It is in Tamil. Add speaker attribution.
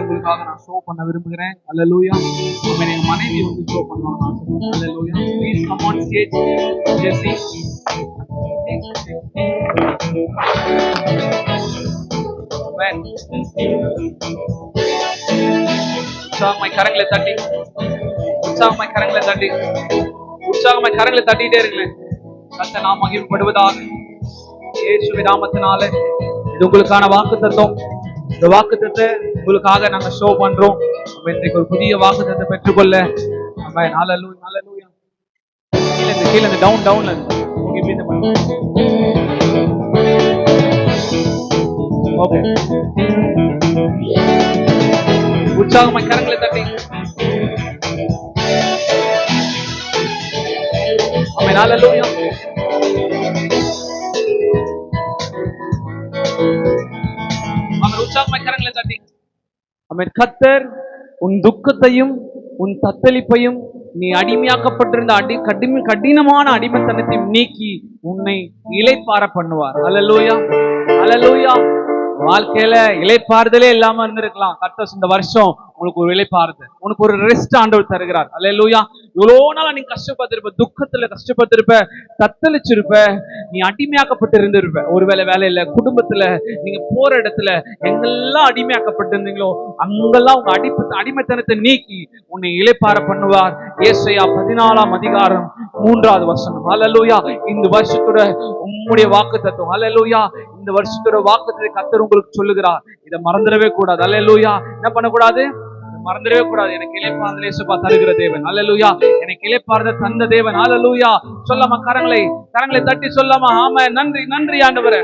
Speaker 1: உங்களுக்காக நான் ஷோ பண்ண விரும்புகிறேன். அல்லேலூயா. ஆமென். எங்க மனைவி வந்து ஷோ பண்ணுவாங்க. Hallelujah. Please come on stage. Jessy. Amen. உற்சாகமாய் கரங்களை தட்டி, உற்சாகமாய் கரங்களை தட்டி, உற்சாகமாய் கரங்களை தட்டிட்டே இருங்களேன். கர்த்தர் நாமம் மகிமைப்படுவதாக. இயேசுவின் நாமத்தினாலே இது உங்களுக்கான வாக்குத்தத்தம். இந்த வாக்குத்தத்தை உங்களுக்காக நாங்க ஷோ பண்றோம். இன்றைக்கு ஒரு புதிய வாக்குத்தத்தை பெற்றுக்கொள்ள. ஆமென். ஹல்லேலூயா. ஹல்லேலூயா. கீழ இந்த டவுன்ல ஓகே. உற்சாகமாய் கரங்களை தட்டி. ஆமென். ஹல்லேலூயா. உற்சாகமாய் கரங்களை தட்டி. ஆமென். கர்த்தர் உன் துக்கத்தையும் உன் தத்தளிப்பையும் நீ அடிமையாக்கப்பட்டிருந்த கடினமான அடிமைத்தனத்தையும் நீக்கி உன்னை இளைப்பாற பண்ணுவார். அல்லேலூயா. அல்லேலூயா. வாழ்க்கையில இளைப்பாறுதலே இல்லாம இருந்திருக்கலாம். கர்த்தர் இந்த வருஷம் உங்களுக்கு ஒரு இளைப்பாறுதல், உனக்கு ஒரு ரெஸ்ட் ஆண்டவர் தருகிறார். அல்லேலூயா. இவ்வளோ நாள் நீ கஷ்டப்பட்டிருப்ப, துக்கத்துல கஷ்டப்பட்டிருப்ப, தத்தளிச்சிருப்ப, நீ அடிமையாக்கப்பட்டு இருந்திருப்ப. ஒருவேளை வேலையில, குடும்பத்துல, நீங்க போற இடத்துல எங்கெல்லாம் அடிமையாக்கப்பட்டு இருந்தீங்களோ அங்கெல்லாம் உங்க அடிமைத்தனத்தை நீக்கி உன்னை இளைப்பாற பண்ணுவார். ஏசாயா 14ஆம் அதிகாரம் 3வது வசனம். அல்லேலூயா. இந்த வருஷத்தோட உம்முடைய வாக்குத்தத்தம். அல்லேலூயா. இந்த வருஷத்தோட வாக்குத்தத்தை கர்த்தர் உங்களுக்கு சொல்லுகிறார். இதை மறந்துடவே கூடாது. அல்லேலூயா. என்ன பண்ணக்கூடாது? மறந்துடவே கூடாது. எனக்கு இளைப்பாறுதல் இயேசுவா தருகிற தேவன். அல்லேலூயா. எனக்கு இளைப்பாறுதல் தந்த தேவன். அல்லேலூயா. சொல்லாமா கரங்களை தட்டி சொல்லாமா. ஆமென். நன்றி, நன்றி ஆண்டவரே.